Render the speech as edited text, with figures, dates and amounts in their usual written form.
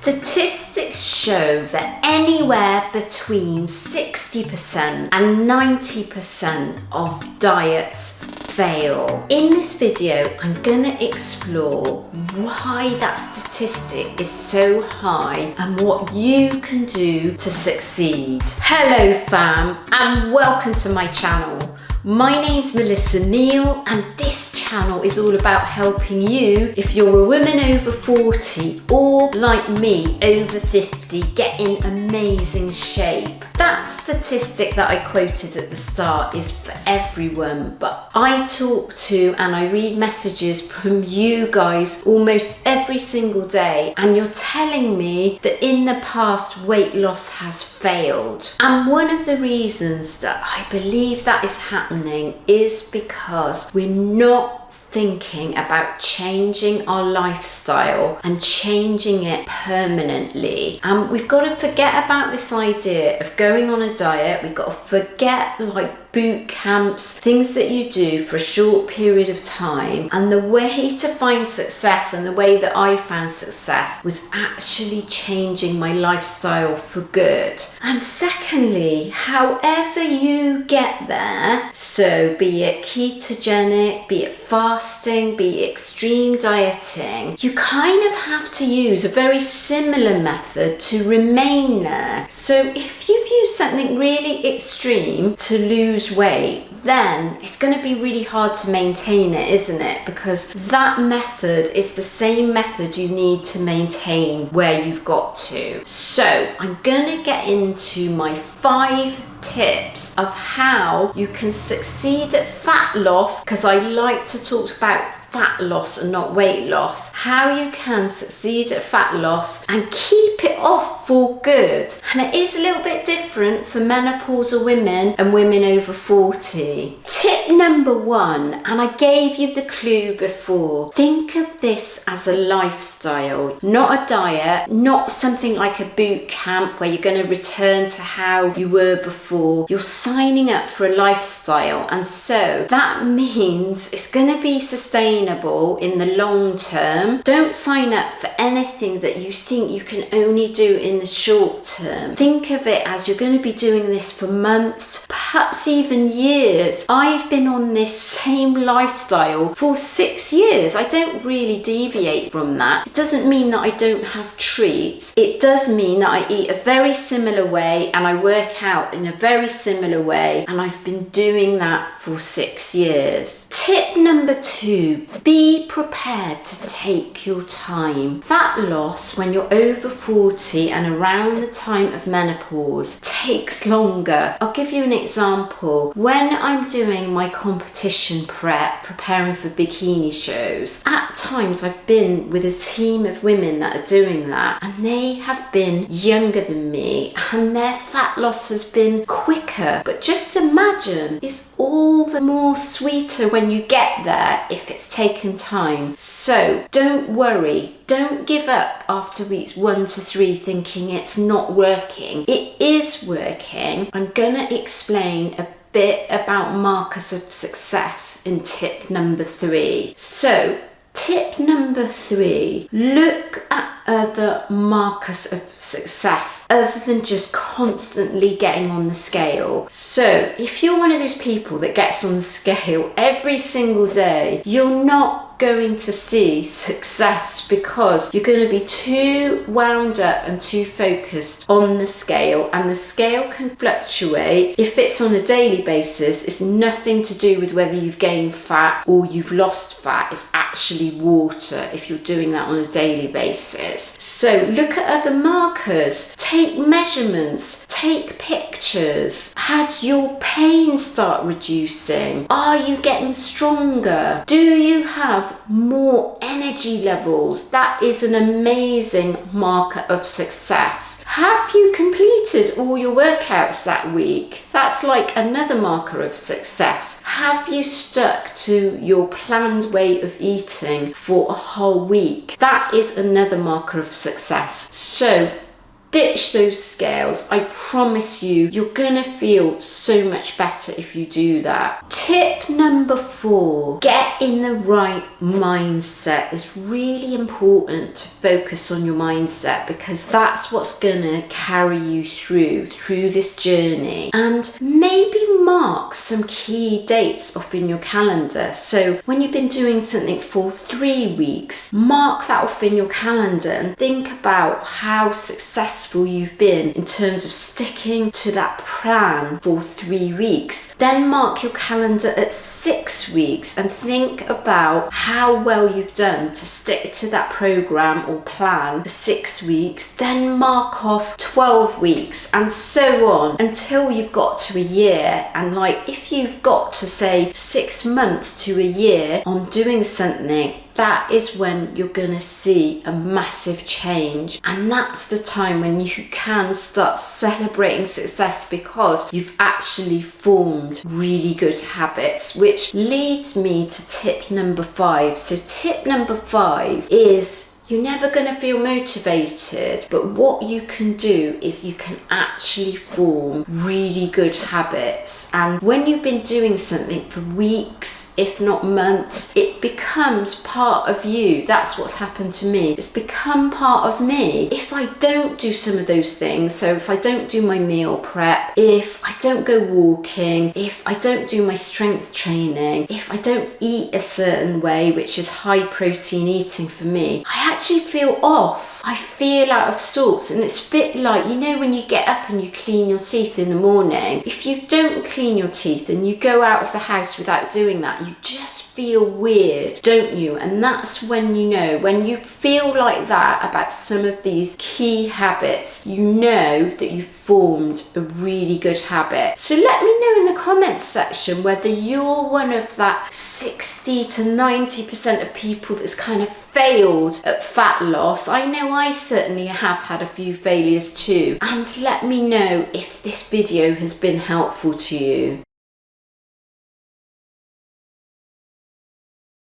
Statistics show that anywhere between 60% and 90% of diets fail. In this video, I'm gonna explore why that statistic is so high and what you can do to succeed. Hello fam, and welcome to my channel. My name's Melissa Neal, and this channel is all about helping you if you're a woman over 40 or like me over 50 get in amazing shape. That statistic that I quoted at the start is for everyone, but I talk to and I read messages from you guys almost every single day, and you're telling me that in the past weight loss has failed. And one of the reasons that I believe that is happening is because we're not thinking about changing our lifestyle and changing it permanently. And we've got to forget about this idea of going on a diet. We've got to forget like boot camps, things that you do for a short period of time. And the way to find success, and the way that I found success, was actually changing my lifestyle for good. And secondly, however you get there, so be it ketogenic, be it fasting, be it extreme dieting, you kind of have to use a very similar method to remain there. So if you've used something really extreme to lose weight, then it's going to be really hard to maintain it, isn't it? Because that method is the same method you need to maintain where you've got to. So I'm going to get into my 5 tips of how you can succeed at fat loss, because I like to talk about fat loss and not weight loss. How you can succeed at fat loss and keep it off for good. And it is a little bit different for menopausal women and women over 40. Tip number 1, and I gave you the clue before, think of this as a lifestyle, not a diet, not something like a boot camp where you're going to return to how you were before. You're signing up for a lifestyle, and so that means it's going to be sustainable in the long term. Don't sign up for anything that you think you can only do in the short term. Think of it as you're going to be doing this for months, perhaps even years. I've been on this same lifestyle for 6 years. I don't really deviate from that. It doesn't mean that I don't have treats. It does mean that I eat a very similar way and I work out in a very similar way, and I've been doing that for 6 years. Tip number 2, be prepared to take your time. Fat loss when you're over 40 and around the time of menopause takes longer. I'll give you an example. When I'm doing my competition prep, preparing for bikini shows, at times I've been with a team of women that are doing that, and they have been younger than me and their fat loss has been quicker. But just imagine, it's all the more sweeter when you get there if it's taken time. So don't worry. Don't give up after weeks 1 to 3 thinking it's not working. It is working. I'm gonna explain a bit about markers of success in tip number 3. So tip number 3, look at other markers of success other than just constantly getting on the scale. So if you're one of those people that gets on the scale every single day, you're not going to see success, because you're going to be too wound up and too focused on the scale, and the scale can fluctuate. If it's on a daily basis, it's nothing to do with whether you've gained fat or you've lost fat. It's actually water if you're doing that on a daily basis. So look at other markers, take measurements, take pictures. Has your pain start reducing? Are you getting stronger? Do you have more energy levels? That is an amazing marker of success. Have you completed all your workouts that week? That's like another marker of success. Have you stuck to your planned way of eating for a whole week? That is another marker of success. So Ditch those scales. I promise you, you're gonna feel so much better if you do that. Tip number 4, get in the right mindset. It's really important to focus on your mindset because that's what's gonna carry you through this journey. And maybe mark some key dates off in your calendar. So when you've been doing something for 3 weeks, mark that off in your calendar and think about how successful you've been in terms of sticking to that plan for 3 weeks. Then mark your calendar at 6 weeks and think about how well you've done to stick to that program or plan for 6 weeks. Then mark off 12 weeks and so on until you've got to a year. And like if you've got to say 6 months to a year on doing something, that is when you're gonna see a massive change. And that's the time when you can start celebrating success because you've actually formed really good habits, which leads me to tip number 5. So tip number 5 is you're never going to feel motivated, but what you can do is you can actually form really good habits. And when you've been doing something for weeks, if not months, it becomes part of you. That's what's happened to me. It's become part of me. If I don't do some of those things, so if I don't do my meal prep, if I don't go walking, if I don't do my strength training, if I don't eat a certain way, which is high protein eating for me, I actually feel off. I feel out of sorts, and it's a bit like, you know, when you get up and you clean your teeth in the morning, if you don't clean your teeth and you go out of the house without doing that, you just feel weird, don't you? And that's when you know, when you feel like that about some of these key habits, you know that you've formed a really good habit. So let me know in the comments section whether you're one of that 60 to 90% of people that's kind of failed at fat loss. I know I certainly have had a few failures too. And let me know if this video has been helpful to you.